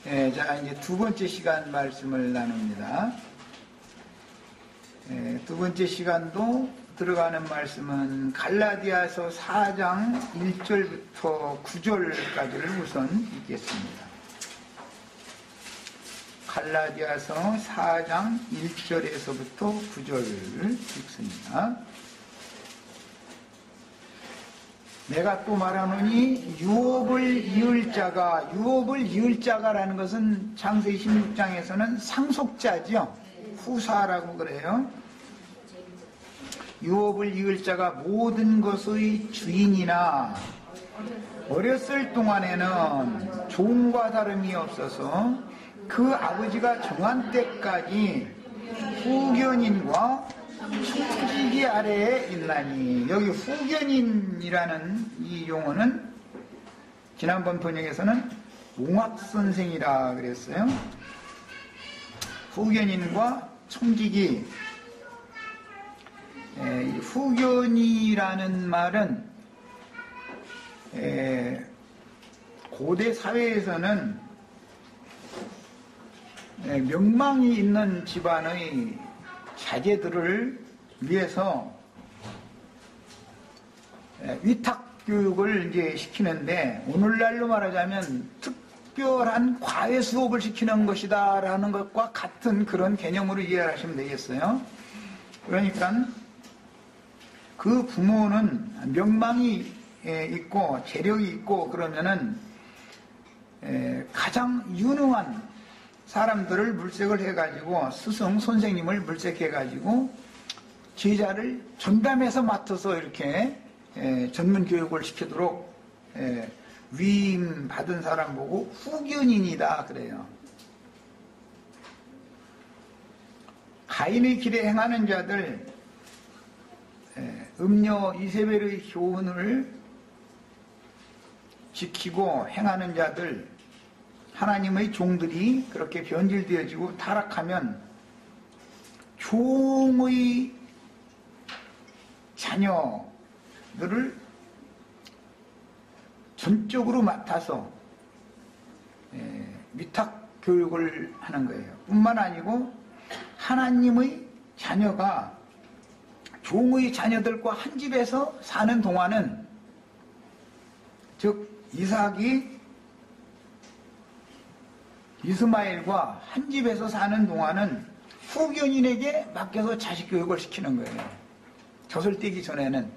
자, 이제 두 번째 시간 말씀을 나눕니다. 두 번째 시간도 들어가는 말씀은 갈라디아서 4장 1절부터 9절까지를 우선 읽겠습니다. 갈라디아서 4장 1절에서부터 9절을 읽습니다. 내가 또 말하노니 유업을 이을 자가라는 것은 창세기 16장에서는 상속자죠. 후사라고 그래요. 유업을 이을 자가 모든 것의 주인이나 어렸을 동안에는 종과 다름이 없어서 그 아버지가 정한 때까지 후견인과 총지기 아래에 있나니, 여기 후견인이라는 이 용어는 지난번 번역에서는 몽학선생이라 그랬어요. 후견인과 총지기. 후견이라는 말은 고대 사회에서는 명망이 있는 집안의 자제들을 위해서 위탁교육을 이제 시키는데, 오늘날로 말하자면 특별한 과외 수업을 시키는 것이다 라는 것과 같은 그런 개념으로 이해하시면 되겠어요. 그러니까 그 부모는 명망이 있고 재력이 있고 그러면은 가장 유능한 사람들을 물색을 해가지고 스승, 선생님을 물색해가지고 제자를 전담해서 맡아서 이렇게 전문 교육을 시키도록 위임 받은 사람 보고 후견인이다 그래요. 가인의 길에 행하는 자들, 음녀 이세벨의 교훈을 지키고 행하는 자들, 하나님의 종들이 그렇게 변질되어지고 타락하면 종의 자녀들을 전적으로 맡아서 위탁 교육을 하는 거예요. 뿐만 아니고 하나님의 자녀가 종의 자녀들과 한 집에서 사는 동안은, 즉 이삭이 이스마엘과 한 집에서 사는 동안은 후견인에게 맡겨서 자식 교육을 시키는 거예요. 젖을 떼기 전에는.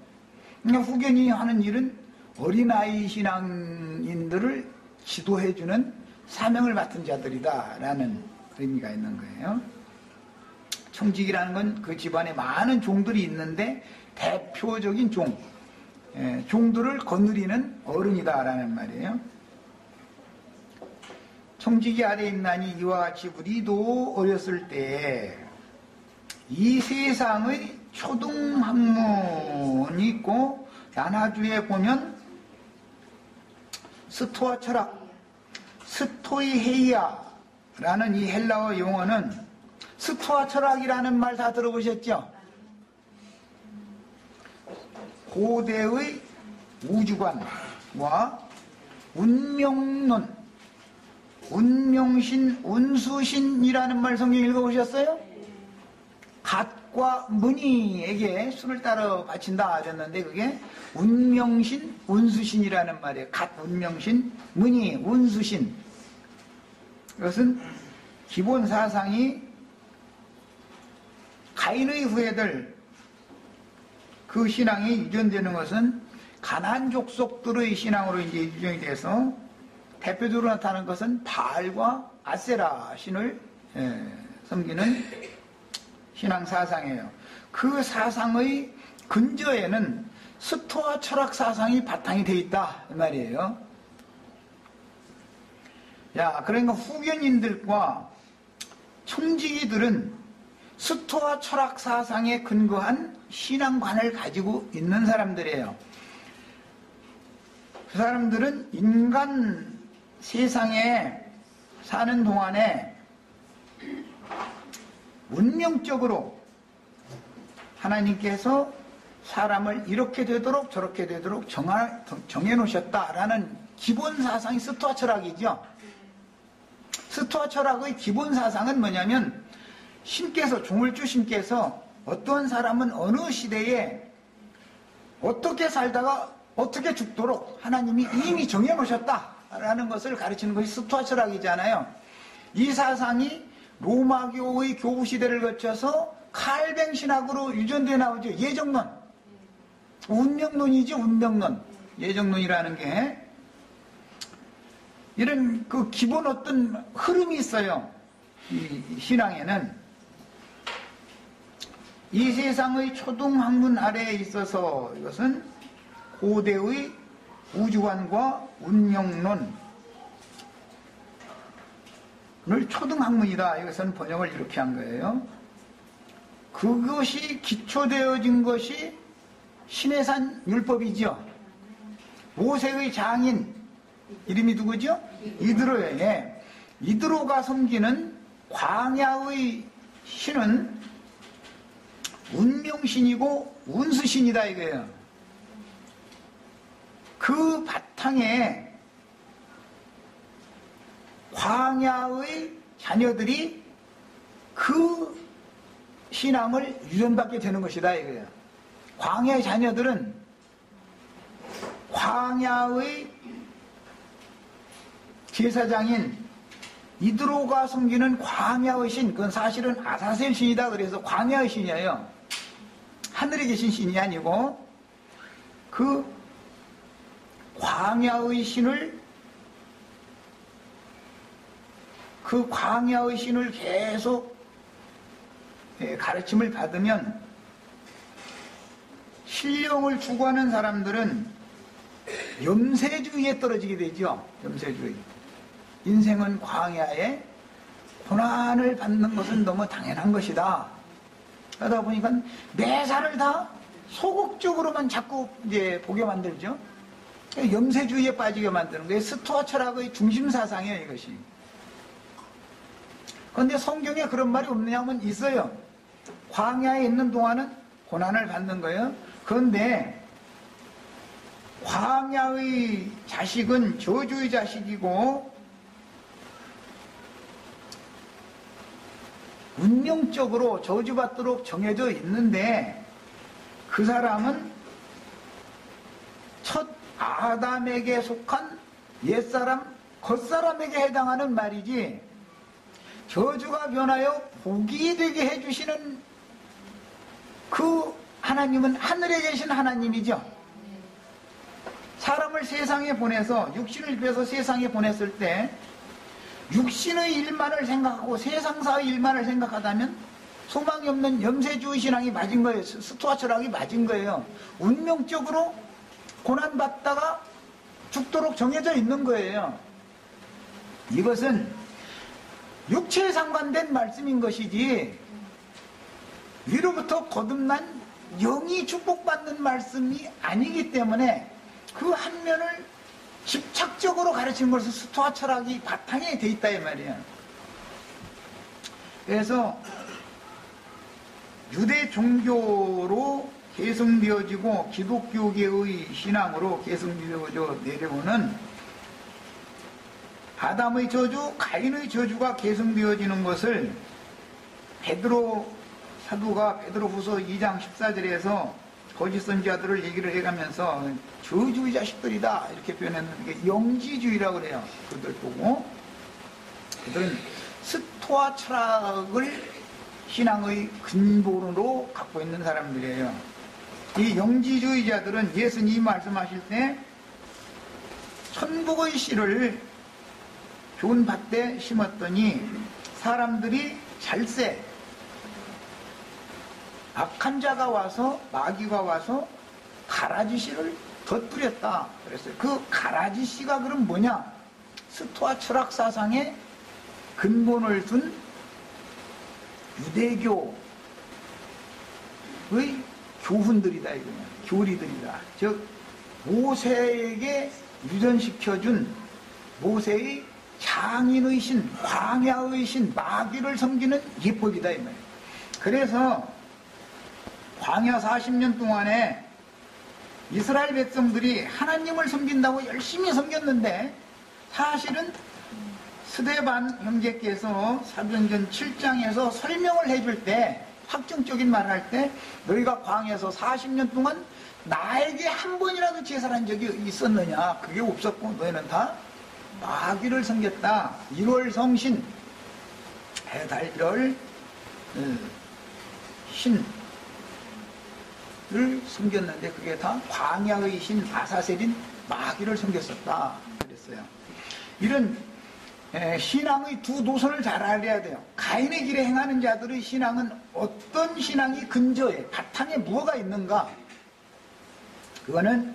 그러니까 후견인이 하는 일은 어린아이 신앙인들을 지도해주는 사명을 맡은 자들이다 라는 의미가 있는 거예요. 청직이라는 건 그 집안에 많은 종들이 있는데 대표적인 종들을 거느리는 어른이다 라는 말이에요. 청지기 아래에 있나니 이와 같이 우리도 어렸을 때 이 세상의 초등학문이 있고, 나나주에 보면 스토아 철학, 스토이헤이아라는 이 헬라어 용어는, 스토아 철학이라는 말 다 들어보셨죠? 고대의 우주관과 운명론, 운명신, 운수신이라는 말 성경 읽어보셨어요? 갓과 문이에게 술을 따라 바친다 하셨는데, 그게 운명신, 운수신이라는 말이에요. 갓, 운명신, 문이, 운수신. 이것은 기본 사상이 가인의 후예들, 그 신앙이 유전되는 것은 가나안 족속들의 신앙으로 이제 유전이 돼서 대표적으로 나타나는 것은 바알과 아세라 신을 섬기는 신앙 사상이에요. 그 사상의 근저에는 스토아 철학 사상이 바탕이 되어 있다 이 말이에요. 야, 그러니까 후견인들과 청지기들은 스토아 철학 사상에 근거한 신앙관을 가지고 있는 사람들이에요. 그 사람들은 인간 세상에 사는 동안에 운명적으로 하나님께서 사람을 이렇게 되도록 저렇게 되도록 정해 놓으셨다라는 기본 사상이 스토아 철학이죠. 스토아 철학의 기본 사상은 뭐냐면 신께서 조물주 신께서 어떤 사람은 어느 시대에 어떻게 살다가 어떻게 죽도록 하나님이 이미 정해놓으셨다라는 것을 가르치는 것이 스토아 철학이잖아요. 이 사상이 로마교의 교부 시대를 거쳐서 칼뱅 신학으로 유전되어 나오죠. 예정론. 운명론이죠. 운명론. 예정론이라는 게 이런 그 기본 어떤 흐름이 있어요. 이 신앙에는 이 세상의 초등학문 아래에 있어서 이것은 고대의 우주관과 운명론을 초등학문이다. 이것은 번역을 이렇게 한 거예요. 그것이 기초되어진 것이 신해산 율법이죠. 모세의 장인 이름이 누구죠? 이드로예요. 이드로가 섬기는 광야의 신은 운명신이고 운수신이다 이거예요. 그 바탕에 광야의 자녀들이 그 신앙을 유전받게 되는 것이다 이거예요. 광야의 자녀들은 광야의 제사장인 이드로가 섬기는 광야의 신, 그건 사실은 아사셀 신이다. 그래서 광야의 신이에요. 하늘에 계신 신이 아니고 그 광야의 신을 계속 가르침을 받으면 신령을 추구하는 사람들은 염세주의에 떨어지게 되죠. 염세주의. 인생은 광야에 고난을 받는 것은 너무 당연한 것이다. 그러다 보니까 매사를 다 소극적으로만 자꾸 이제 보게 만들죠. 염세주의에 빠지게 만드는 거예요. 스토아 철학의 중심 사상이에요, 이것이. 그런데 성경에 그런 말이 없느냐면 있어요. 광야에 있는 동안은 고난을 받는 거예요. 그런데 광야의 자식은 저주의 자식이고 운명적으로 저주받도록 정해져 있는데 그 사람은 첫 아담에게 속한 옛사람, 겉사람에게 해당하는 말이지 저주가 변하여 복이 되게 해주시는 그 하나님은 하늘에 계신 하나님이죠. 사람을 세상에 보내서 육신을 입혀서 세상에 보냈을 때 육신의 일만을 생각하고 세상사의 일만을 생각하다면 소망이 없는 염세주의 신앙이 맞은 거예요. 스토아 철학이 맞은 거예요. 운명적으로 고난받다가 죽도록 정해져 있는 거예요. 이것은 육체에 상관된 말씀인 것이지 위로부터 거듭난 영이 축복받는 말씀이 아니기 때문에 그 한 면을 집착적으로 가르치는 것은 스토아 철학이 바탕에 돼 있다 이 말이에요. 그래서 유대 종교로 계승되어지고 기독교계의 신앙으로 계승되어져 내려오는 아담의 저주, 가인의 저주가 계승되어지는 것을 베드로 사도가 베드로후서 2장 14절에서 거짓 선지자들을 얘기를 해가면서 저주의 자식들이다 이렇게 표현했는데 영지주의라고 그래요. 그들 보고 그들은 스토아 철학을 신앙의 근본으로 갖고 있는 사람들이에요. 이 영지주의자들은 예수님이 말씀하실 때 천국의 씨를 좋은 밭에 심었더니 사람들이 잘세 악한 자가 와서 마귀가 와서 가라지 씨를 덧뿌렸다 그랬어요. 그 가라지 씨가 그럼 뭐냐? 스토아 철학 사상의 근본을 둔 유대교의 교훈들이다 이거야. 교리들이다. 즉 모세에게 유전시켜준 모세의 장인의 신, 광야의 신, 마귀를 섬기는 예법이다 이 말이에요. 그래서 광야 40년 동안에 이스라엘 백성들이 하나님을 섬긴다고 열심히 섬겼는데 사실은 스데반 형제께서 사도행전 7장에서 설명을 해줄 때, 확정적인 말을 할 때, 너희가 광야에서 40년 동안 나에게 한 번이라도 제사한 적이 있었느냐? 그게 없었고 너희는 다 마귀를 섬겼다. 1월 성신, 해달별 신을 섬겼는데 그게 다 광야의 신 아사셀인 마귀를 섬겼었다 그랬어요. 이런 신앙의 두 노선을 잘 알아야 돼요. 가인의 길에 행하는 자들의 신앙은 어떤 신앙이 근저에 바탕에 무엇가 있는가? 그거는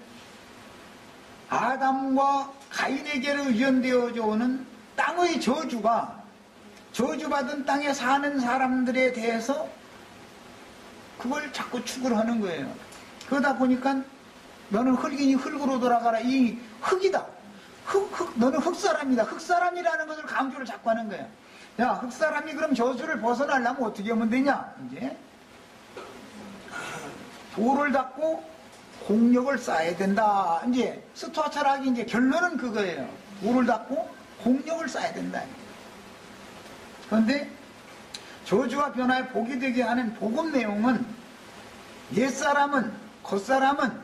아담과 가인에게로 유전되어져 오는 땅의 저주가, 저주받은 땅에 사는 사람들에 대해서 그걸 자꾸 추구를 하는 거예요. 그러다 보니까 너는 흙이니 흙으로 돌아가라. 이 흙이다. 너는 흙사람이다. 흙사람이라는 것을 강조를 자꾸 하는 거예요. 야, 흙사람이 그럼 저주를 벗어나려면 어떻게 하면 되냐? 이제 돌을 닦고 공력을 쌓아야 된다. 이제 스토아 철학이 이제 결론은 그거예요. 돌을 닦고 공력을 쌓아야 된다. 그런데 저주와 변화에 복이 되게 하는 복음 내용은 옛사람은, 겉사람은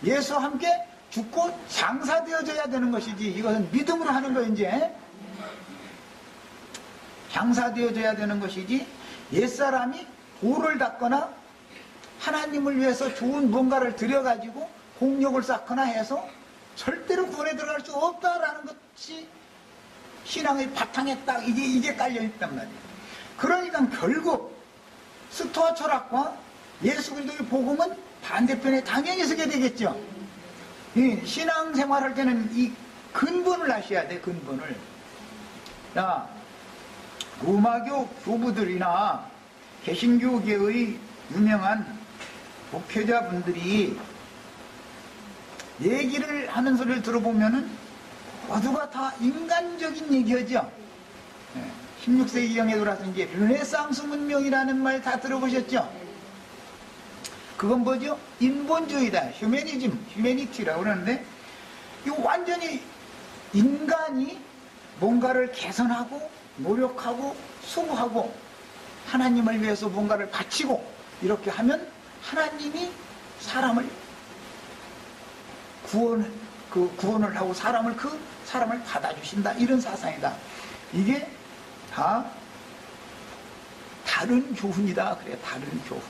예수와 함께 죽고 장사되어져야 되는 것이지, 이것은 믿음으로 하는 거 이제 장사되어져야 되는 것이지, 옛사람이 돌을 닦거나 하나님을 위해서 좋은 뭔가를 들여가지고 공력을 쌓거나 해서 절대로 구원에 들어갈 수 없다라는 것이 신앙의 바탕에 딱 이게 깔려있단 말이에요. 그러니까 결국 스토아 철학과 예수 그리스도의 복음은 반대편에 당연히 서게 되겠죠. 이 신앙생활할 때는 이 근본을 아셔야 돼, 근본을. 자, 로마교 교부들이나 개신교계의 유명한 목회자분들이 얘기를 하는 소리를 들어보면은 모두가 다 인간적인 얘기하죠. 16세기경에 돌아서 이제 르네상스 문명이라는 말 다 들어보셨죠? 그건 뭐죠? 인본주의다. 휴메니티라고 그러는데, 이거 완전히 인간이 뭔가를 개선하고 노력하고 수고하고 하나님을 위해서 뭔가를 바치고 이렇게 하면 하나님이 사람을 구원을 하고 사람을 받아주신다. 이런 사상이다. 이게 다 다른 교훈이다. 그래, 다른 교훈.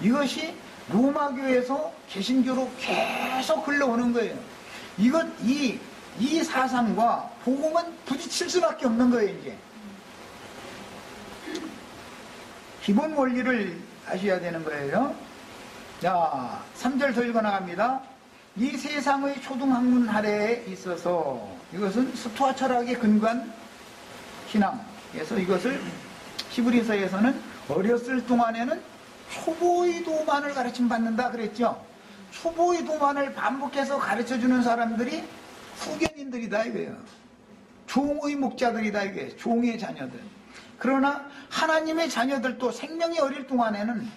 이것이 로마교에서 개신교로 계속 흘러오는 거예요. 이 사상과 복음은 부딪힐 수밖에 없는 거예요, 이제. 기본 원리를 아셔야 되는 거예요. 자, 3절 더 읽어 나갑니다. 이 세상의 초등학문 아래에 있어서, 이것은 스토아 철학에 근거한 신앙에서 이것을 히브리서에서는 어렸을 동안에는 초보의 도만을 가르침 받는다 그랬죠. 초보의 도만을 반복해서 가르쳐주는 사람들이 후견인들이다 이거예요. 종의 목자들이다 이거예요. 종의 자녀들. 그러나 하나님의 자녀들도 생명이 어릴 동안에는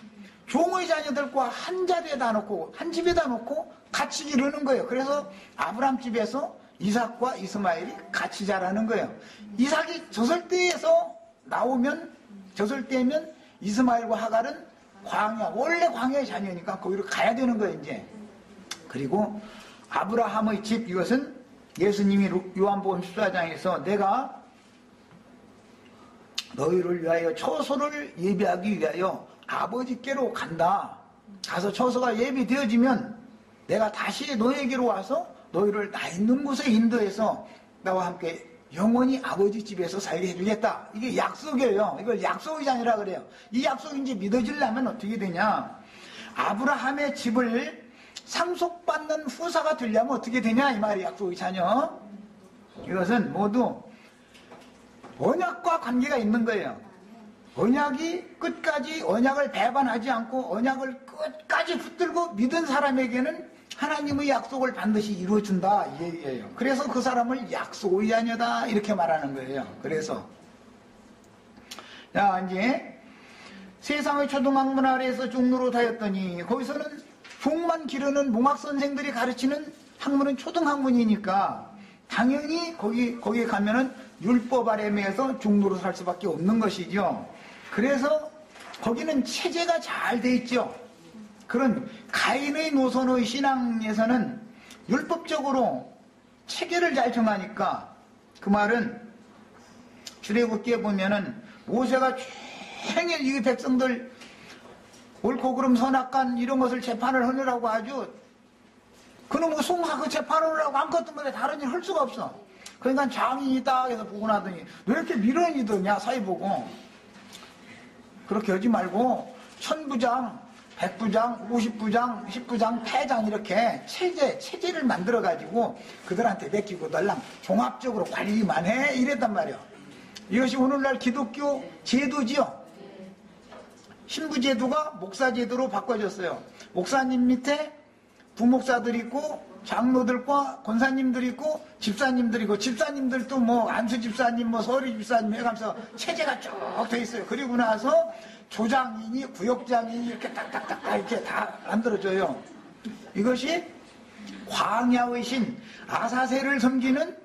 종의 자녀들과 한 자리에다 놓고, 한 집에다 놓고 같이 기르는 거예요. 그래서 아브람 집에서 이삭과 이스마엘이 같이 자라는 거예요. 이삭이 저설대에서 나오면, 저설대면 이스마엘과 하갈은 원래 광야의 자녀니까 거기로 가야 되는 거예요, 이제. 그리고 아브라함의 집, 이것은 예수님이 요한복음 14장에서 내가 너희를 위하여 처소를 예비하기 위하여 아버지께로 간다. 가서 처소가 예비되어지면 내가 다시 너희에게로 와서 너희를 나 있는 곳에 인도해서 나와 함께 영원히 아버지 집에서 살게 해주겠다. 이게 약속이에요. 이걸 약속의 자녀라 그래요. 이 약속이 이제 믿어지려면 어떻게 되냐. 아브라함의 집을 상속받는 후사가 되려면 어떻게 되냐 이 말이 약속의 자녀. 이것은 모두 언약과 관계가 있는 거예요. 언약이 끝까지 언약을 배반하지 않고 언약을 끝까지 붙들고 믿은 사람에게는 하나님의 약속을 반드시 이루어준다 이 얘기예요. 그래서 그 사람을 약속의 자녀다 이렇게 말하는 거예요. 그래서 자, 이제 세상의 초등학문 아래에서 종로로 하였더니, 거기서는 종만 기르는 몽학선생들이 가르치는 학문은 초등학문이니까 당연히 거기에 가면은 율법 아래 매서 중노로 살 수밖에 없는 것이죠. 그래서 거기는 체제가 잘 돼 있죠. 그런 가인의 노선의 신앙에서는 율법적으로 체계를 잘 정하니까, 그 말은 출애굽기에 보면은 모세가 종일 이 백성들 옳고 그름 선악간 이런 것을 재판을 하느라고 아주 그놈의 송사그 재판을 하고 아무것도 못해 다른 일 할 수가 없어. 그러니까 장인이 딱 해서 보고 나더니 왜 이렇게 미련이더냐 사이 보고, 그렇게 하지 말고 1000부장 100부장 50부장 10부장 패장 이렇게 체제를 만들어 가지고 그들한테 맡기고 달랑 종합적으로 관리만 해 이랬단 말이야. 이것이 오늘날 기독교 제도지요. 신부제도가 목사제도로 바꿔졌어요. 목사님 밑에 부목사들 있고 장로들과 권사님들 있고 집사님들 있고, 집사님들도 뭐 안수 집사님 뭐 서리 집사님 해가면서 체제가 쭉 돼 있어요. 그리고 나서 조장이니 구역장이니 이렇게 딱딱딱 이렇게 다 만들어져요. 이것이 광야의 신 아사세를 섬기는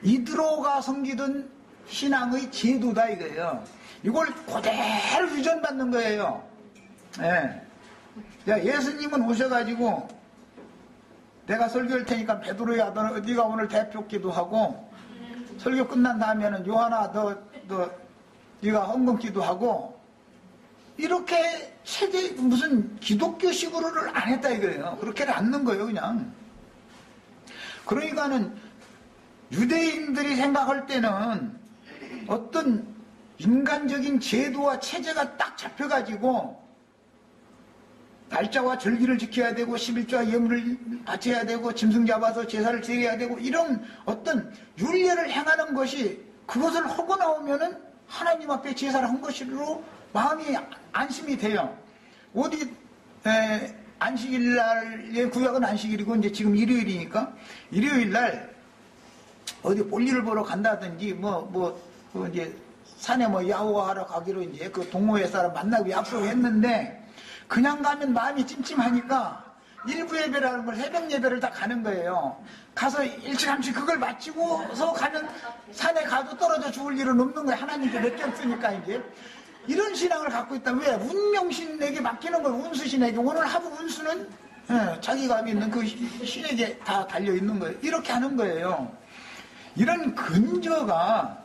이드로가 섬기던 신앙의 제도다 이거예요. 이걸 그대로 유전받는 거예요. 예. 예수님은 오셔가지고 내가 설교할 테니까 베드로야 네가 오늘 대표 기도하고, 설교 끝난 다음에는 요한아 네가 헌금 기도하고, 이렇게 체제 무슨 기독교식으로를 안 했다 이거예요. 그렇게는 않는 거예요 그냥. 그러니까는 유대인들이 생각할 때는 어떤 인간적인 제도와 체제가 딱 잡혀가지고 날짜와 절기를 지켜야 되고 11조와 예물을 바쳐야 되고 짐승 잡아서 제사를 지내야 되고 이런 어떤 율례를 행하는 것이, 그것을 하고 나오면은 하나님 앞에 제사를 한 것으로 마음이 안심이 돼요. 어디 안식일날의 구약은 안식일이고 이제 지금 일요일이니까 일요일날 어디 볼일을 보러 간다든지 그 이제 산에 뭐 야호하러 가기로 이제 그 동호회 사람 만나고 약속했는데, 그냥 가면 마음이 찜찜하니까 일부 예배라는 걸, 새벽 예배를 다 가는 거예요. 가서 일찌감치 그걸 마치고서 가면 산에 가도 떨어져 죽을 일은 없는 거예요. 하나님께 맡겼으니까 이제. 이런 신앙을 갖고 있다. 왜? 운명신에게 맡기는 거예요. 운수신에게. 오늘 하루 운수는 자기가 믿는 그 신에게 다 달려있는 거예요. 이렇게 하는 거예요. 이런 근저가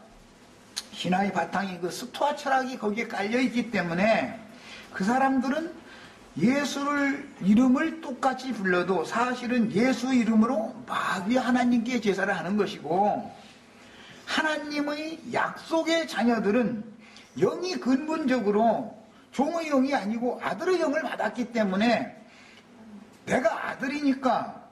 신앙의 바탕이 그 스토아 철학이 거기에 깔려있기 때문에 그 사람들은 예수를 이름을 똑같이 불러도 사실은 예수 이름으로 마귀 하나님께 제사를 하는 것이고, 하나님의 약속의 자녀들은 영이 근본적으로 종의 영이 아니고 아들의 영을 받았기 때문에 내가 아들이니까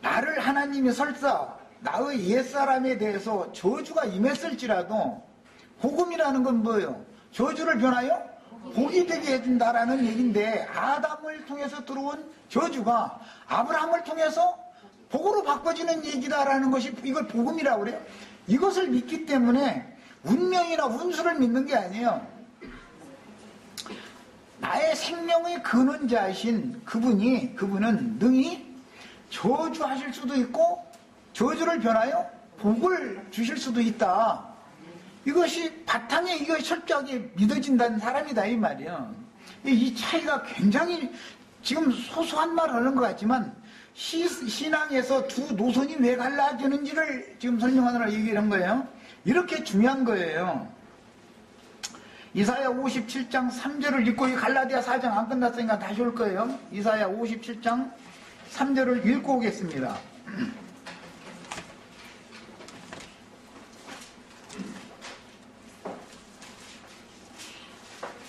나를 하나님이 설사 나의 옛사람에 대해서 저주가 임했을지라도, 복음이라는 건 뭐예요? 저주를 변하여 복이 되게 해준다라는 얘기인데, 아담을 통해서 들어온 저주가 아브라함을 통해서 복으로 바꿔지는 얘기다라는 것이, 이걸 복음이라고 그래요. 이것을 믿기 때문에 운명이나 운수를 믿는 게 아니에요. 나의 생명의 근원자이신 그분은 능히 저주하실 수도 있고 저주를 변하여 복을 주실 수도 있다. 이것이 바탕에 이것이 철저하게 믿어진다는 사람이다 이 말이에요. 이 차이가 굉장히, 지금 소소한 말 하는 것 같지만 신앙에서 두 노선이 왜 갈라지는지를 지금 설명하느라 얘기를 한 거예요. 이렇게 중요한 거예요. 이사야 57장 3절을 읽고, 이 갈라디아 4장 안 끝났으니까 다시 올 거예요. 이사야 57장 3절을 읽고 오겠습니다.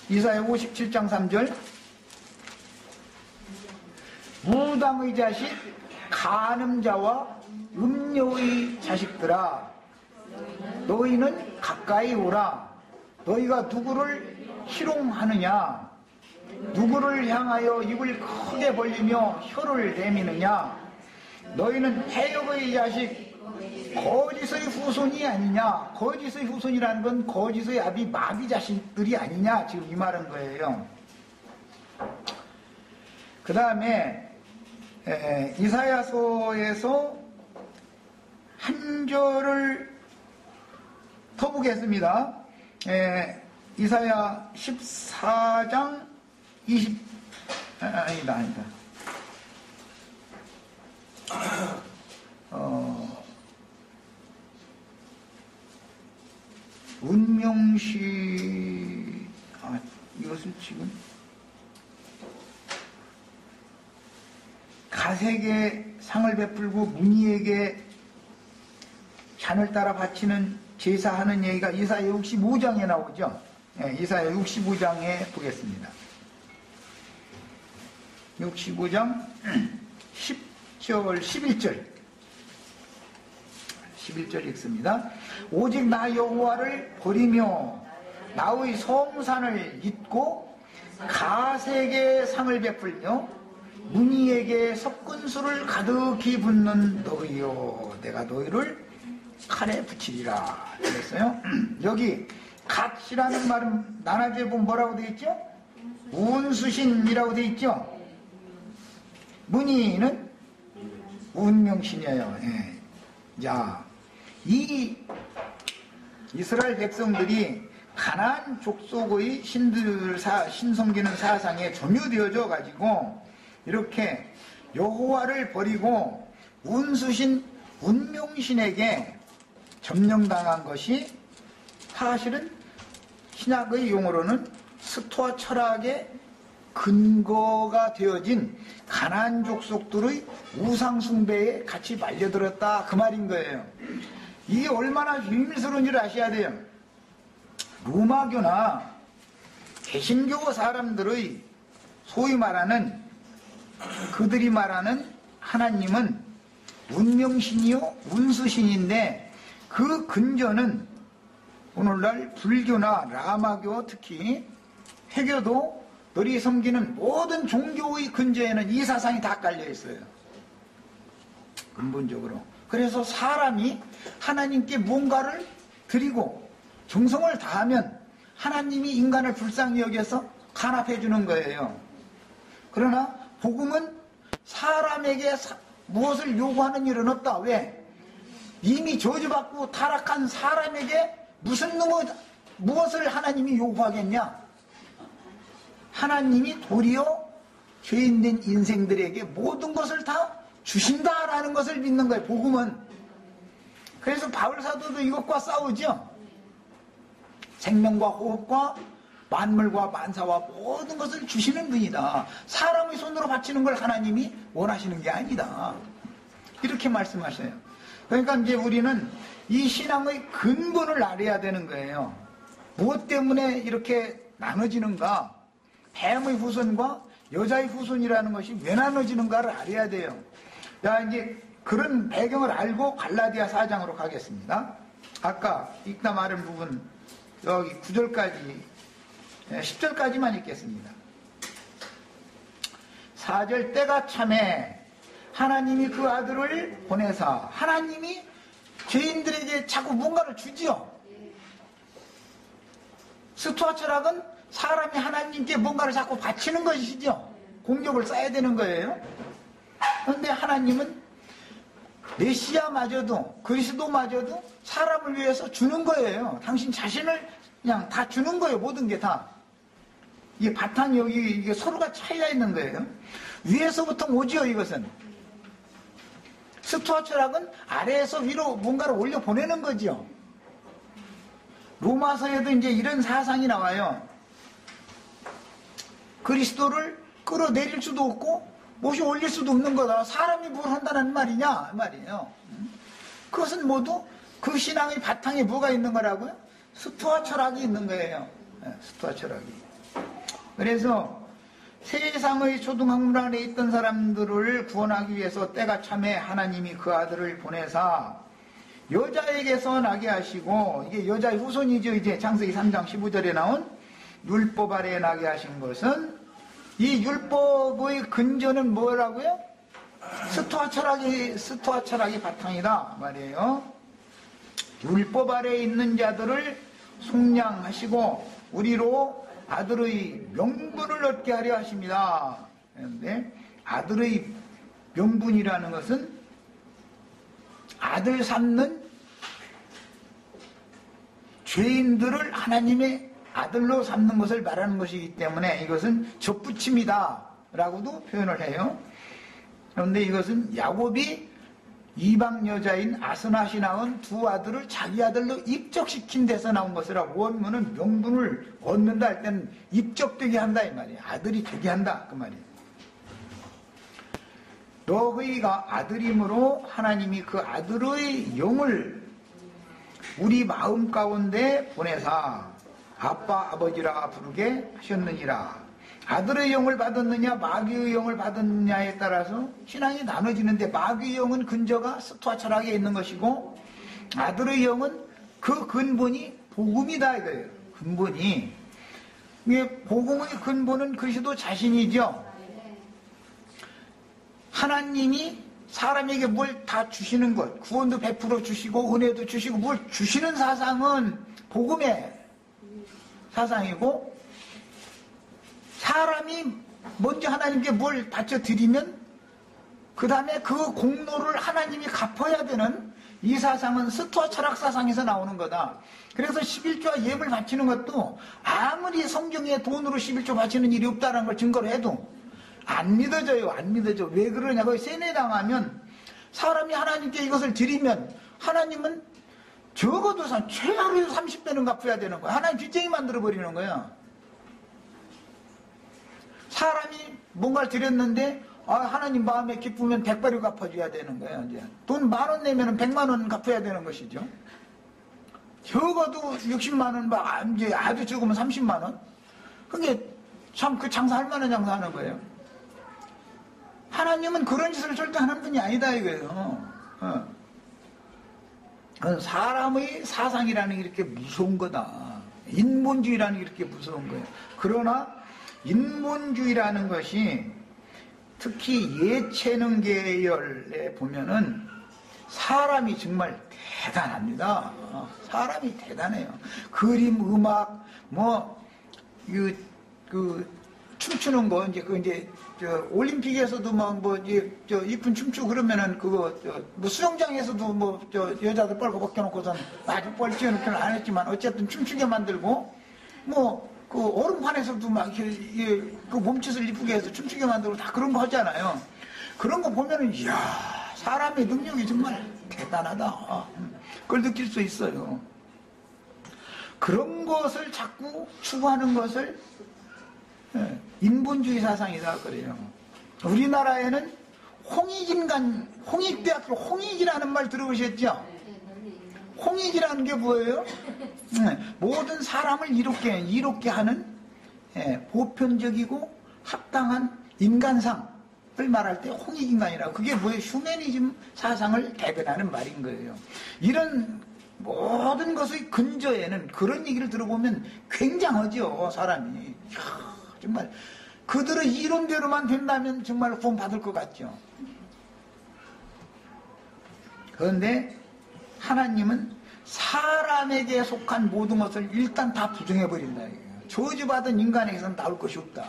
이사야 57장 3절. 무당의 자식 간음자와 음녀의 자식들아, 너희는 가까이 오라. 너희가 누구를 희롱하느냐? 누구를 향하여 입을 크게 벌리며 혀를 내미느냐? 너희는 해역의 자식 거짓의 후손이 아니냐? 거짓의 후손이라는 건 거짓의 아비 마귀 자식들이 아니냐? 지금 이 말은 거예요. 그 다음에 이사야서에서 한 절을 더 보겠습니다. 이사야 14장 20, 아니다. 운명시, 이것을 지금, 가색에 상을 베풀고 문희에게 잔을 따라 바치는 제사하는 얘기가 이사야 65장에 나오죠. 이사야 65장에 보겠습니다. 65장 10절, 11절 읽습니다. 오직 나 여호와를 버리며 나의 성산을 잊고 가색에 상을 베풀며 문희에게 섞은 술을 가득히 붓는 너희여, 내가 너희를 칼에 붙이리라 그랬어요. 여기 갓이라는 말은 나나주에 보면 뭐라고 되어 있죠? 운수신이라고 되어 있죠. 문희는 운명신이에요. 자, 이 이스라엘 백성들이 가나안 족속의 신섬기는 사상에 점유되어져 가지고 이렇게 여호와를 버리고 운수신 운명신에게 점령당한 것이 사실은 신약의 용어로는 스토아 철학의 근거가 되어진 가나안 족속들의 우상 숭배에 같이 말려들었다, 그 말인 거예요. 이게 얼마나 비밀스러운 줄 아셔야 돼요. 로마교나 개신교 사람들의 소위 말하는, 그들이 말하는 하나님은 운명신이요 운수신인데, 그 근저는 오늘날 불교나 라마교, 특히 회교도 너희 섬기는 모든 종교의 근저에는 이 사상이 다 깔려 있어요. 근본적으로. 그래서 사람이 하나님께 뭔가를 드리고 정성을 다하면 하나님이 인간을 불쌍히 여겨서 간합해 주는 거예요. 그러나 복음은 사람에게 무엇을 요구하는 일은 없다. 왜? 이미 저주받고 타락한 사람에게 무엇을 하나님이 요구하겠냐? 하나님이 도리어 죄인된 인생들에게 모든 것을 다 주신다라는 것을 믿는 거예요, 복음은. 그래서 바울사도도 이것과 싸우죠. 생명과 호흡과 만물과 만사와 모든 것을 주시는 분이다. 사람의 손으로 바치는 걸 하나님이 원하시는 게 아니다. 이렇게 말씀하셔요. 그러니까 이제 우리는 이 신앙의 근본을 알아야 되는 거예요. 무엇 때문에 이렇게 나눠지는가? 뱀의 후손과 여자의 후손이라는 것이 왜 나눠지는가를 알아야 돼요. 자, 이제 그런 배경을 알고 갈라디아 4장으로 가겠습니다. 아까 읽다 말한 부분, 여기 9절까지, 10절까지만 읽겠습니다. 4절, 때가 참에 하나님이 그 아들을 보내사, 하나님이 죄인들에게 자꾸 뭔가를 주지요. 스토아 철학은 사람이 하나님께 뭔가를 자꾸 바치는 것이죠. 공격을 쌓아야 되는 거예요. 그런데 하나님은 메시아마저도, 그리스도마저도 사람을 위해서 주는 거예요. 당신 자신을 그냥 다 주는 거예요. 모든 게 다. 이게 바탕이 여기 이게 서로가 차이가 있는 거예요. 위에서부터 오지요, 이것은. 스토아 철학은 아래에서 위로 뭔가를 올려 보내는 거죠. 로마서에도 이제 이런 사상이 나와요. 그리스도를 끌어내릴 수도 없고 못이 올릴 수도 없는 거다. 사람이 뭘 한다는 말이냐 말이에요. 그것은 모두 그 신앙의 바탕에 뭐가 있는 거라고요? 스토아 철학이 있는 거예요. 스토아 철학이. 그래서 세상의 초등학문 안에 있던 사람들을 구원하기 위해서 때가 참에 하나님이 그 아들을 보내사 여자에게서 나게 하시고, 이게 여자의 후손이죠. 이제 창세기 3장 15절에 나온 율법 아래 나게 하신 것은, 이 율법의 근저는 뭐라고요? 스토아 철학이 바탕이다 말이에요. 율법 아래 있는 자들을 속량하시고 우리로 아들의 명분을 얻게 하려 하십니다. 그런데 아들의 명분이라는 것은 아들 삼는 죄인들을 하나님의 아들로 삼는 것을 말하는 것이기 때문에 이것은 접붙임이다 라고도 표현을 해요. 그런데 이것은 야곱이 이방 여자인 아스낫이 낳은 두 아들을 자기 아들로 입적시킨 데서 나온 것이라고. 원문은 명분을 얻는다 할 때는 입적되게 한다 이 말이에요. 아들이 되게 한다 그 말이에요. 너희가 아들이므로 하나님이 그 아들의 영을 우리 마음 가운데 보내사 아빠 아버지라 부르게 하셨느니라. 아들의 영을 받았느냐 마귀의 영을 받았느냐에 따라서 신앙이 나눠지는데, 마귀의 영은 근저가 스토아 철학에 있는 것이고 아들의 영은 그 근본이 복음이다 이거예요. 근본이. 복음의 근본은 그리스도 자신이죠. 하나님이 사람에게 뭘 다 주시는 것, 구원도 베풀어 주시고 은혜도 주시고 뭘 주시는 사상은 복음의 사상이고, 사람이 먼저 하나님께 뭘 바쳐드리면 그 다음에 그 공로를 하나님이 갚아야 되는 이 사상은 스토아 철학 사상에서 나오는 거다. 그래서 11조와 예물 바치는 것도 아무리 성경에 돈으로 11조 바치는 일이 없다는 걸 증거로 해도 안 믿어져요. 안 믿어져. 왜 그러냐고. 세뇌당하면 사람이 하나님께 이것을 드리면 하나님은 적어도 최하로 30배는 갚아야 되는 거야. 하나님 빚쟁이 만들어버리는 거야. 사람이 뭔가를 드렸는데 하나님 마음에 기쁘면 100배를 갚아줘야 되는 거야. 이제 돈 10,000원 내면 100만원 갚아야 되는 것이죠. 적어도 60만원, 이제 아주 적으면 30만원. 그게 참 그 장사할 만한 장사하는 거예요. 하나님은 그런 짓을 절대 하는 분이 아니다 이거예요. 사람의 사상이라는 게 이렇게 무서운 거다. 인본주의라는 게 이렇게 무서운 거예요. 그러나 인본주의라는 것이 특히 예체능 계열에 보면은 사람이 정말 대단합니다. 사람이 대단해요. 그림, 음악, 춤추는 거, 이제 올림픽에서도 이쁜 춤추고 그러면은 수영장에서도 여자들 뻘거 벗겨놓고선 아주 뻘찌어놓기는 안 했지만 어쨌든 춤추게 만들고, 그 얼음판에서도 그 몸짓을 이쁘게 해서 춤추게 만들고 다 그런 거 하잖아요. 그런 거 보면은, 이야, 사람의 능력이 정말 대단하다. 그걸 느낄 수 있어요. 그런 것을 자꾸 추구하는 것을 인본주의 사상이다 그래요. 우리나라에는 홍익대학교 홍익이라는 말 들어보셨죠? 홍익이라는 게 뭐예요? 모든 사람을 이롭게 하는 보편적이고 합당한 인간상을 말할 때 홍익인간이라고. 그게 뭐예요? 휴머니즘 사상을 대변하는 말인 거예요. 이런 모든 것의 근저에는 그런 얘기를 들어보면 굉장하죠. 사람이. 이야, 정말 그들의 이론대로만 된다면 정말 구원 받을 것 같죠. 그런데 하나님은 사람에게 속한 모든 것을 일단 다 부정해버린다. 저주받은 인간에게서는 나올 것이 없다.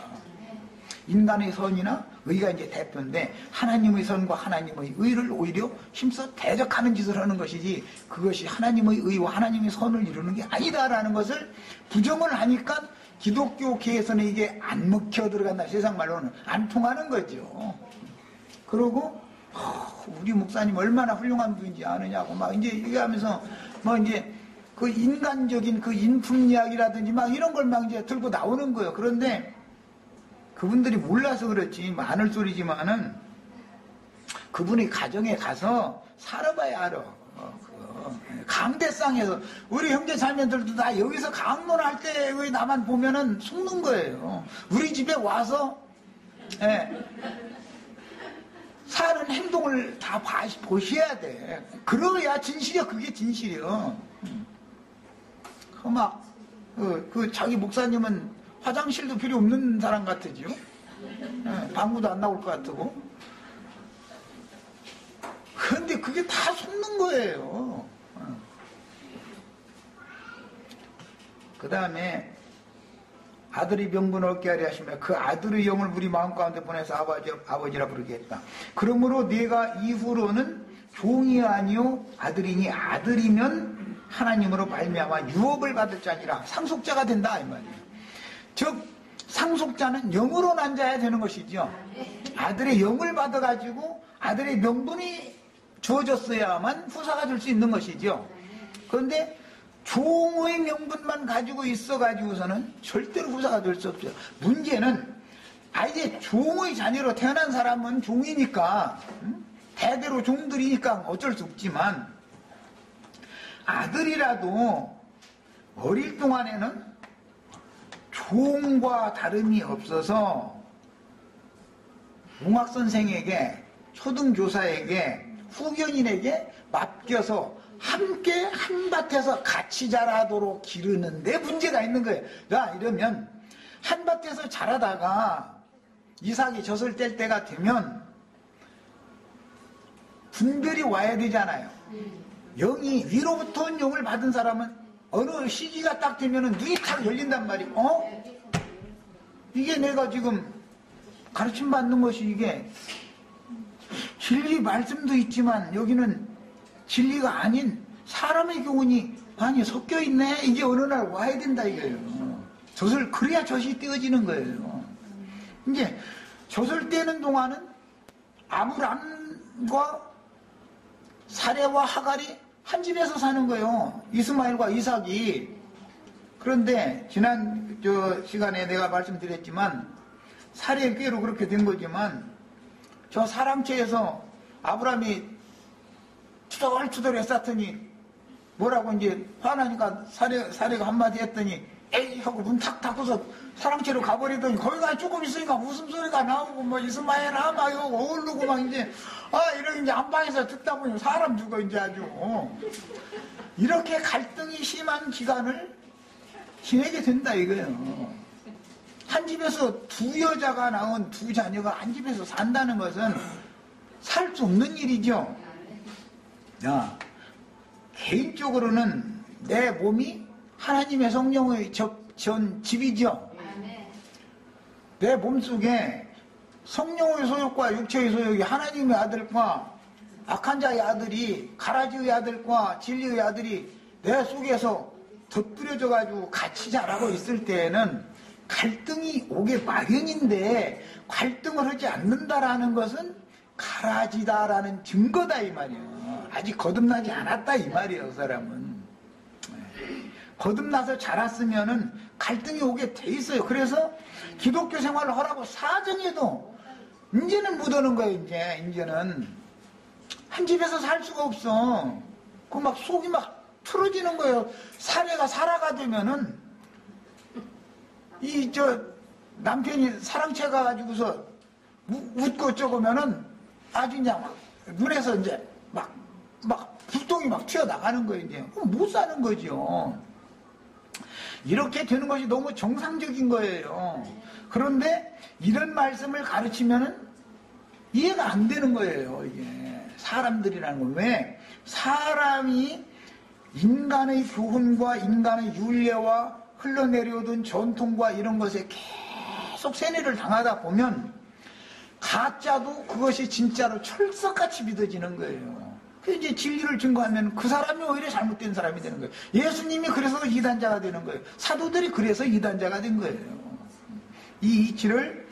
인간의 선이나 의가 이제 대표인데 하나님의 선과 하나님의 의를 오히려 힘써 대적하는 짓을 하는 것이지, 그것이 하나님의 의와 하나님의 선을 이루는 게 아니다라는 것을 부정을 하니까 기독교계에서는 이게 안 먹혀 들어간다. 세상 말로는 안 통하는 거죠. 그러고 우리 목사님 얼마나 훌륭한 분인지 아느냐고 막 이제 얘기하면서 이제 그 인간적인 그 인품 이야기라든지 막 이런 걸 막 이제 들고 나오는 거예요. 그런데 그분들이 몰라서 그렇지 많을 소리지만은 그분의 가정에 가서 살아봐야 알아. 강대상에서 우리 형제 자매들도 다 여기서 강론할 때 나만 보면은 속는 거예요. 우리 집에 와서 사는 행동을 다 보셔야 돼. 그래야 진실이야. 그게 진실이야. 그 자기 목사님은 화장실도 필요 없는 사람 같으죠. 방구도 안 나올 것 같고. 그런데 그게 다 속는 거예요. 그 다음에 아들이 명분 얻게 하려 하시며 그 아들의 영을 우리 마음 가운데 보내서 아버지라 부르게 했다. 그러므로 네가 이후로는 종이 아니요 아들이니 아들이면 하나님으로 말미암아 유업을 받을 자니라. 상속자가 된다 이 말이에요. 즉 상속자는 영으로 난 자야 되는 것이죠. 아들의 영을 받아가지고 아들의 명분이 주어졌어야만 후사가 될 수 있는 것이죠. 그런데 종의 명분만 가지고 있어가지고서는 절대로 후사가 될 수 없어요. 문제는 이제 종의 자녀로 태어난 사람은 종이니까 대대로 종들이니까 어쩔 수 없지만 아들이라도 어릴 동안에는 종과 다름이 없어서 몽학선생에게 초등교사에게 후견인에게 맡겨서 함께 한밭에서 같이 자라도록 기르는데 문제가 있는 거예요. 자, 이러면 한밭에서 자라다가 이삭이 젖을 뗄 때가 되면 분별이 와야 되잖아요. 영이 위로부터 온 영을 받은 사람은 어느 시기가 딱 되면은 눈이 탁 열린단 말이에요. 이게 내가 지금 가르침 받는 것이 이게 진리 말씀도 있지만 여기는 진리가 아닌 사람의 교훈이 많이 섞여 있네. 이게 어느 날 와야 된다 이거예요. 젖을 그래야 젖이 떼어지는 거예요. 이제 젖을 떼는 동안은 아브람과 사레와 하갈이 한 집에서 사는 거예요. 이스마엘과 이삭이. 그런데 지난 시간에 내가 말씀드렸지만 사레의 꾀로 그렇게 된 거지만 저 사랑채에서 아브람이 투덜투덜 했었더니 뭐라고 이제 화나니까 사례가 한마디 했더니 에이 하고 문 탁 닫고서 사랑채로 가버리더니 거기가 조금 있으니까 웃음소리가 나오고 뭐 이스마엘아 막 이거 어울르고 막 이제 이렇게 이제 안방에서 듣다 보니 사람 죽어 이제 아주 이렇게 갈등이 심한 기간을 지내게 된다 이거예요. 한 집에서 두 여자가 낳은 두 자녀가 한 집에서 산다는 것은 살 수 없는 일이죠. 야, 개인적으로는 내 몸이 하나님의 성령의 전 집이죠. 내 몸속에 성령의 소욕과 육체의 소욕이 하나님의 아들과 악한 자의 아들이 가라지의 아들과 진리의 아들이 내 속에서 덧뿌려져 가지고 같이 자라고 있을 때에는 갈등이 오게 마련인데 갈등을 하지 않는다라는 것은 가라지다라는 증거다 이 말이에요. 아직 거듭나지 않았다 이 말이에요. 그 사람은 거듭나서 자랐으면은 갈등이 오게 돼 있어요. 그래서 기독교 생활을 하라고 사정해도 이제는 못 오는 거예요. 이제는 한 집에서 살 수가 없어. 그 막 속이 막 틀어지는 거예요. 사례가 살아가 되면은 남편이 사랑채 가가지고서 웃고 어쩌고면은 아주 그냥 막 눈에서 이제 막 불똥이 막 튀어나가는 거예요. 이제 그럼 못 사는 거죠. 이렇게 되는 것이 너무 정상적인 거예요. 그런데 이런 말씀을 가르치면은 이해가 안 되는 거예요. 이게 사람들이라는 건 왜 사람이 인간의 교훈과 인간의 윤례와 흘러내려오던 전통과 이런 것에 계속 세뇌를 당하다 보면 가짜도 그것이 진짜로 철석같이 믿어지는 거예요. 그 이제 진리를 증거하면 그 사람이 오히려 잘못된 사람이 되는 거예요. 예수님이 그래서 이단자가 되는 거예요. 사도들이 그래서 이단자가 된 거예요. 이 이치를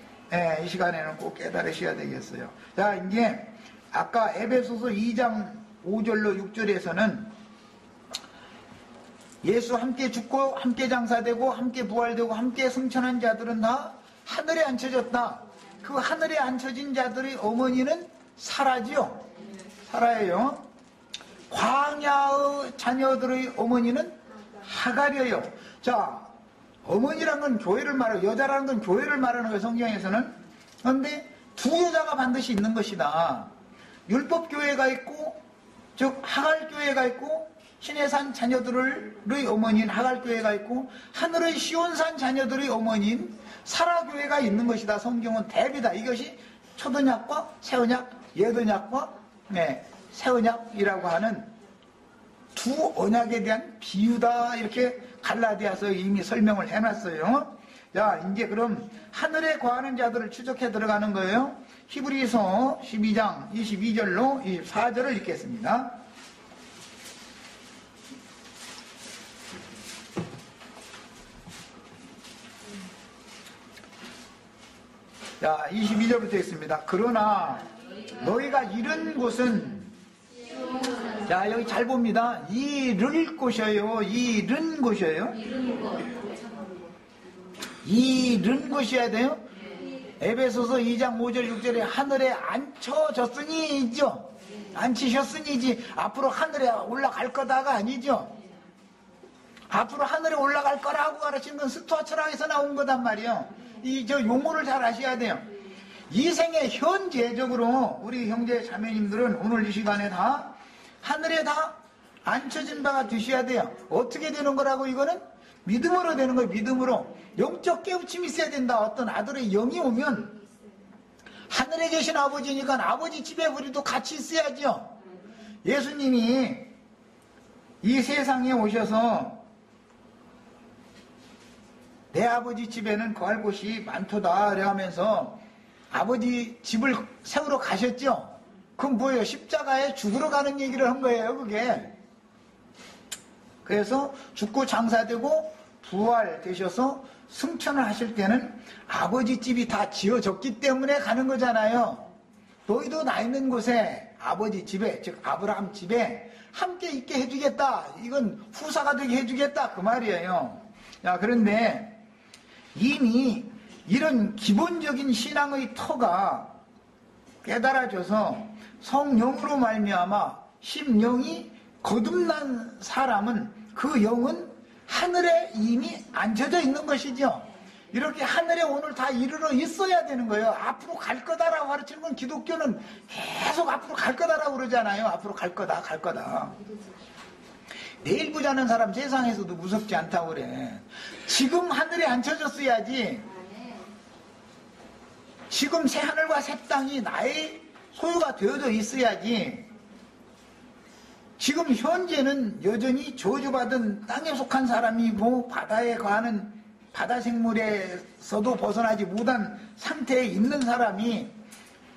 이 시간에는 꼭 깨달으셔야 되겠어요. 자, 이제 아까 에베소서 2장 5절로 6절에서는 예수 함께 죽고 함께 장사되고 함께 부활되고 함께 승천한 자들은 다 하늘에 앉혀졌다. 그 하늘에 앉혀진 자들의 어머니는 사라지요. 사라예요. 광야의 자녀들의 어머니는 하갈이에요. 자, 어머니란 건 교회를 말해요. 여자라는 건 교회를 말하는 거예요. 성경에서는. 그런데 두 여자가 반드시 있는 것이다. 율법교회가 있고 즉 하갈교회가 있고 시내산 자녀들의 어머니인 하갈교회가 있고 하늘의 시온산 자녀들의 어머니인 사라교회가 있는 것이다. 성경은 대비다. 이것이 초언약과 새언약, 옛언약과 새언약이라고 하는 두 언약에 대한 비유다. 이렇게 갈라디아서 이미 설명을 해놨어요. 자, 이제 그럼 하늘에 거하는 자들을 추적해 들어가는 거예요. 히브리서 12장 22절로 24절을 읽겠습니다. 자, 22절부터 있습니다. 그러나 너희가 이른 곳은, 자, 여기 잘 봅니다. 이를 곳이에요. 이른 곳이에요. 이른 곳이어야 돼요. 에베소서 2장 5절 6절에 하늘에 앉혀졌으니죠. 앉히셨으니지 앞으로 하늘에 올라갈 거다가 아니죠. 앞으로 하늘에 올라갈 거라고 가르치는 건 스토아 철학에서 나온 거단 말이에요. 저 용어를 잘 아셔야 돼요. 이 생에 현재적으로 우리 형제 자매님들은 오늘 이 시간에 다 하늘에 다 앉혀진 바가 되셔야 돼요. 어떻게 되는 거라고? 이거는 믿음으로 되는 거예요. 믿음으로. 영적 깨우침이 있어야 된다. 어떤 아들의 영이 오면 하늘에 계신 아버지니까 아버지 집에 우리도 같이 있어야죠. 예수님이 이 세상에 오셔서 내 아버지 집에는 거할 곳이 많도다 하면서 아버지 집을 세우러 가셨죠. 그건 뭐예요? 십자가에 죽으러 가는 얘기를 한 거예요, 그게. 그래서 죽고 장사되고 부활되셔서 승천을 하실 때는 아버지 집이 다 지어졌기 때문에 가는 거잖아요. 너희도 나 있는 곳에 아버지 집에, 즉 아브라함 집에 함께 있게 해주겠다. 이건 후사가 되게 해주겠다. 그 말이에요. 자, 그런데 이미 이런 기본적인 신앙의 터가 깨달아져서 성령으로 말미암아 심령이 거듭난 사람은 그 영은 하늘에 이미 앉혀져 있는 것이죠. 이렇게 하늘에 오늘 다 이르러 있어야 되는 거예요. 앞으로 갈 거다라고 가르치는 건 기독교는 계속 앞으로 갈 거다라고 그러잖아요. 앞으로 갈 거다, 갈 거다. 내일 보자는 사람 세상에서도 무섭지 않다고 그래. 지금 하늘에 앉혀졌어야지. 지금 새 하늘과 새 땅이 나의 소유가 되어져 있어야지. 지금 현재는 여전히 저주받은 땅에 속한 사람이고 바다에 거하는 바다 생물에서도 벗어나지 못한 상태에 있는 사람이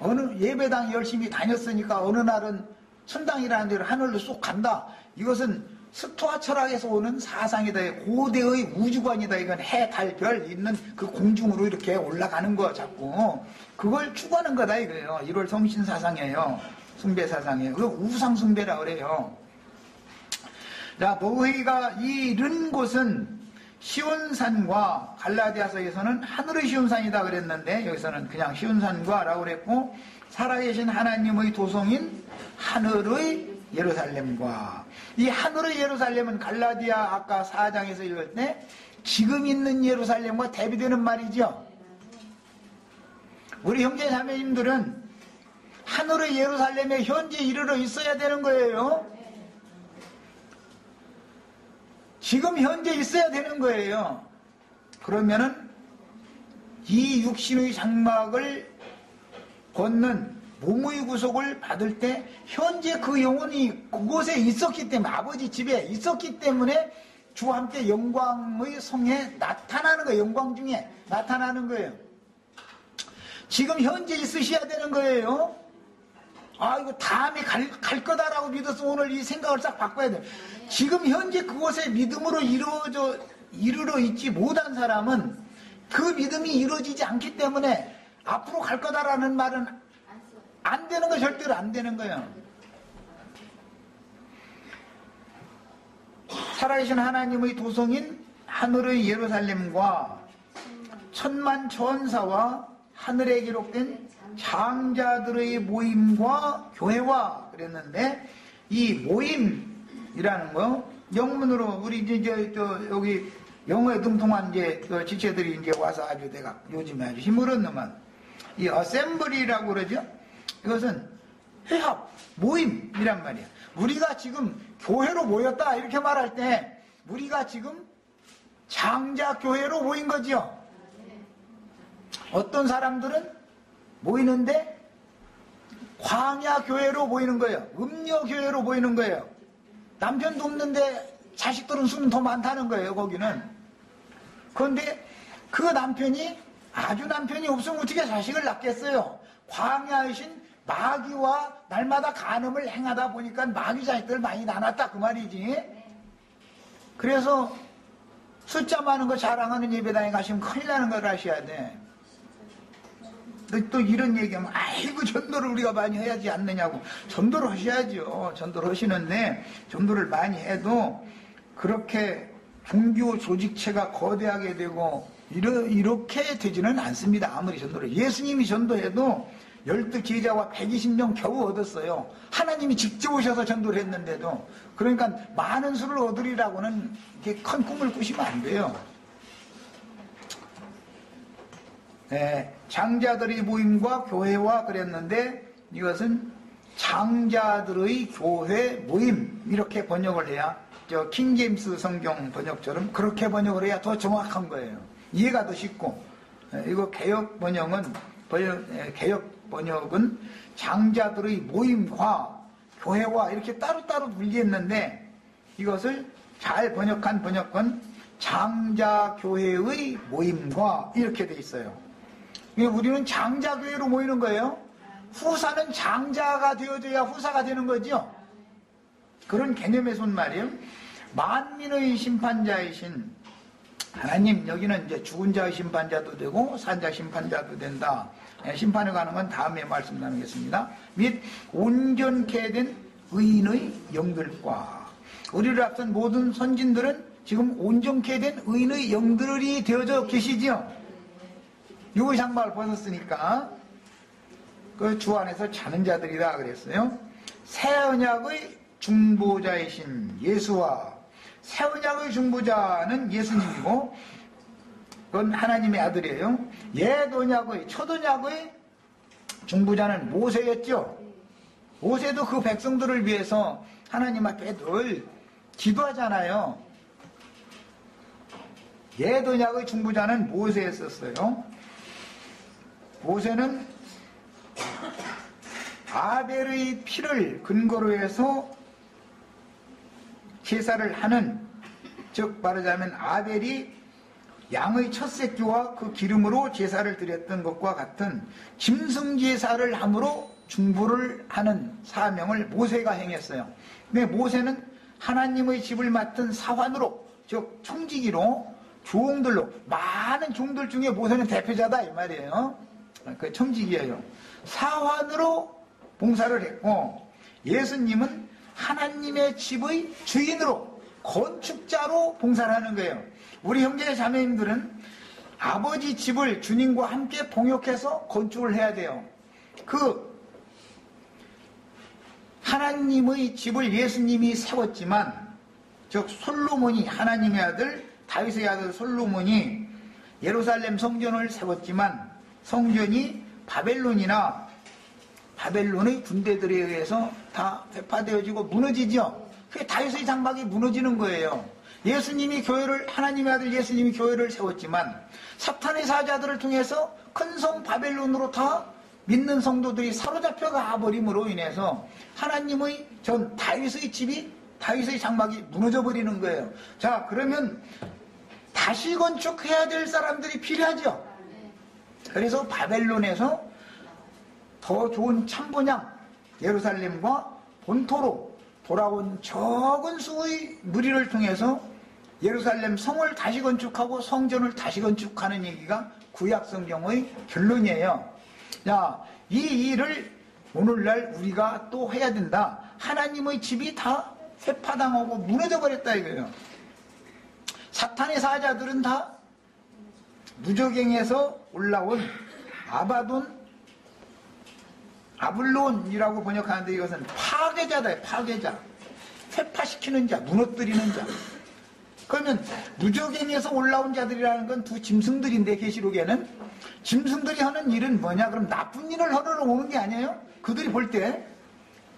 어느 예배당 열심히 다녔으니까 어느 날은 천당이라는 데로 하늘로 쏙 간다. 이것은 스토아 철학에서 오는 사상이다. 고대의 우주관이다. 이건 해, 달, 별 있는 그 공중으로 이렇게 올라가는 거 자꾸 그걸 추구하는 거다 이거예요. 1월 성신 사상이에요. 숭배 사상이에요. 그 우상 숭배라 그래요. 자, 너희가 이른 곳은 시온산과 갈라디아서에서는 하늘의 시온산이다 그랬는데 여기서는 그냥 시온산과 라고 그랬고 살아계신 하나님의 도성인 하늘의 예루살렘과 이 하늘의 예루살렘은 갈라디아 아까 4장에서 읽을 때 지금 있는 예루살렘과 대비되는 말이죠. 우리 형제 자매님들은 하늘의 예루살렘에 현재 이르러 있어야 되는 거예요. 지금 현재 있어야 되는 거예요. 그러면은 이 육신의 장막을 벗는 몸의 구속을 받을 때 현재 그 영혼이 그곳에 있었기 때문에 아버지 집에 있었기 때문에 주와 함께 영광의 성에 나타나는 거예요. 영광 중에 나타나는 거예요. 지금 현재 있으셔야 되는 거예요. 아, 이거 다음에 갈 거다라고 믿어서 오늘 이 생각을 싹 바꿔야 돼요. 지금 현재 그곳에 믿음으로 이르러 있지 못한 사람은 그 믿음이 이루어지지 않기 때문에 앞으로 갈 거다라는 말은 안 되는 거 절대로 안 되는 거예요. 살아계신 하나님의 도성인 하늘의 예루살렘과 천만 천사와 하늘에 기록된 장자들의 모임과 교회와 그랬는데 이 모임이라는 거 영문으로 우리 이제 여기 영어에 등통한 이제 지체들이 이제 와서 아주 내가 요즘에 아주 힘을 얻는 이 어셈블리라고 그러죠. 이것은 회합, 모임이란 말이야. 우리가 지금 교회로 모였다 이렇게 말할 때 우리가 지금 장자교회로 모인 거지요. 어떤 사람들은 모이는데 광야교회로 모이는 거예요. 음녀교회로 모이는 거예요. 남편도 없는데 자식들은 수는 더 많다는 거예요. 거기는. 그런데 그 남편이 아주 남편이 없으면 어떻게 자식을 낳겠어요? 광야이신 마귀와 날마다 간음을 행하다 보니까 마귀 자식들 많이 낳았다 그 말이지. 그래서 숫자 많은 거 자랑하는 예배당에 가시면 큰일 나는 걸 아셔야 돼. 또 이런 얘기하면 아이고 전도를 우리가 많이 해야지 않느냐고. 전도를 하셔야죠. 전도를 하시는데 전도를 많이 해도 그렇게 종교 조직체가 거대하게 되고 이렇게 되지는 않습니다. 아무리 전도를. 예수님이 전도해도 12제자와 120명 겨우 얻었어요. 하나님이 직접 오셔서 전도를 했는데도. 그러니까 많은 수를 얻으리라고는 이렇게 큰 꿈을 꾸시면 안 돼요. 네, 장자들의 모임과 교회와 그랬는데 이것은 장자들의 교회 모임 이렇게 번역을 해야 저 킹제임스 성경 번역처럼 그렇게 번역을 해야 더 정확한 거예요. 이해가 더 쉽고. 이거 개혁 번역은 장자들의 모임과 교회와 이렇게 따로따로 분리했는데 이것을 잘 번역한 번역은 장자교회의 모임과 이렇게 돼 있어요. 우리는 장자교회로 모이는 거예요. 후사는 장자가 되어져야 후사가 되는 거죠. 그런 개념에서 온 말이에요. 만민의 심판자이신 하나님, 여기는 이제 죽은 자의 심판자도 되고 산자 심판자도 된다. 심판에 관한 건 다음에 말씀 나누겠습니다. 및 온전케 된 의인의 영들과 우리를 앞선 모든 선진들은 지금 온전케 된 의인의 영들이 되어져 계시죠. 요 장막을 벗었으니까 그 주 안에서 자는 자들이라 그랬어요. 새 언약의 중보자이신 예수와 새 언약의 중보자는 예수님이고 그건 하나님의 아들이에요. 옛 언약의 첫 언약의 중보자는 모세였죠. 모세도 그 백성들을 위해서 하나님 앞에 늘 기도하잖아요. 옛 언약의 중보자는 모세였었어요. 모세는 아벨의 피를 근거로 해서 제사를 하는, 즉 말하자면 아벨이 양의 첫 새끼와 그 기름으로 제사를 드렸던 것과 같은 짐승 제사를 함으로 중보를 하는 사명을 모세가 행했어요. 근데 모세는 하나님의 집을 맡은 사환으로, 즉 청지기로 종들로, 많은 종들 중에 모세는 대표자다 이 말이에요. 그 청지기예요. 사환으로 봉사를 했고 예수님은 하나님의 집의 주인으로, 건축자로 봉사를 하는 거예요. 우리 형제 자매님들은 아버지 집을 주님과 함께 동역해서 건축을 해야 돼요. 그 하나님의 집을 예수님이 세웠지만, 즉 솔로몬이, 하나님의 아들 다윗의 아들 솔로몬이 예루살렘 성전을 세웠지만 성전이 바벨론의 군대들에 의해서 다 회파되어지고 무너지죠. 그게 다윗의 장막이 무너지는 거예요. 예수님이 교회를, 하나님의 아들 예수님이 교회를 세웠지만 사탄의 사자들을 통해서 큰 성 바벨론으로 다 믿는 성도들이 사로잡혀 가버림으로 인해서 하나님의 전 다윗의 집이, 다윗의 장막이 무너져 버리는 거예요. 자, 그러면 다시 건축해야 될 사람들이 필요하죠. 그래서 바벨론에서 더 좋은 참번양 예루살렘과 본토로 돌아온 적은 수의 무리를 통해서 예루살렘 성을 다시 건축하고 성전을 다시 건축하는 얘기가 구약 성경의 결론이에요. 자, 이 일을 오늘날 우리가 또 해야 된다. 하나님의 집이 다 회파당하고 무너져 버렸다 이거예요. 사탄의 사자들은 다 무저갱에서 올라온 아블론이라고 번역하는데 이것은 파괴자다. 파괴자, 회파시키는 자, 무너뜨리는 자. 그러면 무저갱에서 올라온 자들이라는 건 두 짐승들인데, 계시록에는 짐승들이 하는 일은 뭐냐? 그럼 나쁜 일을 하러 오는 게 아니에요? 그들이 볼 때.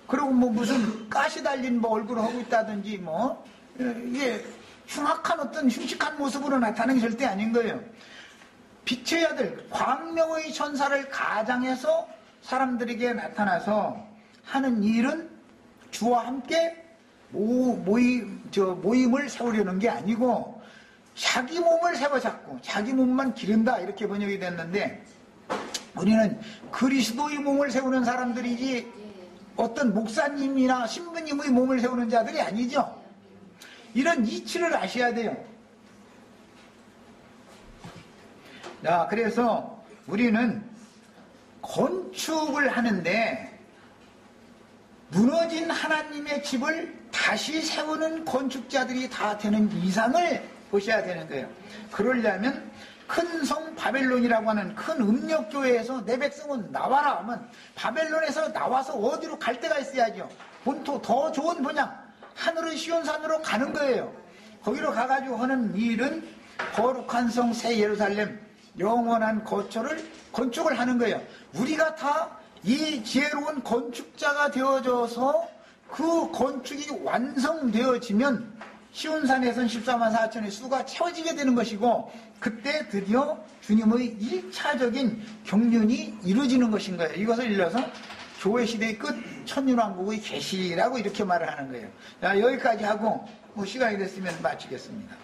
그리고 뭐 무슨 가시 달린 뭐 얼굴을 하고 있다든지 뭐 이게 흉악한 어떤 흉측한 모습으로 나타나는 게 절대 아닌 거예요. 빛의 아들, 광명의 천사를 가장해서 사람들에게 나타나서 하는 일은 주와 함께 모임을 세우려는 게 아니고 자기 몸을 세워잡고 자기 몸만 기른다 이렇게 번역이 됐는데, 우리는 그리스도의 몸을 세우는 사람들이지 어떤 목사님이나 신부님의 몸을 세우는 자들이 아니죠. 이런 이치를 아셔야 돼요. 자, 그래서 우리는 건축을 하는데 무너진 하나님의 집을 다시 세우는 건축자들이 다 되는 이상을 보셔야 되는 거예요. 그러려면 큰 성 바벨론이라고 하는 큰 음력교회에서 내 백성은 나와라 하면 바벨론에서 나와서 어디로 갈 데가 있어야죠. 본토 더 좋은 분양 하늘의 시온산으로 가는 거예요. 거기로 가가지고 하는 일은 거룩한 성 새 예루살렘 영원한 거처를 건축을 하는 거예요. 우리가 다 이 지혜로운 건축자가 되어져서 그 건축이 완성되어지면 시온산에선 14만 4천의 수가 채워지게 되는 것이고, 그때 드디어 주님의 1차적인 경륜이 이루어지는 것인 거예요. 이것을 일러서 교회시대의 끝 천년왕국의 계시라고 이렇게 말을 하는 거예요. 자, 여기까지 하고 시간이 됐으면 마치겠습니다.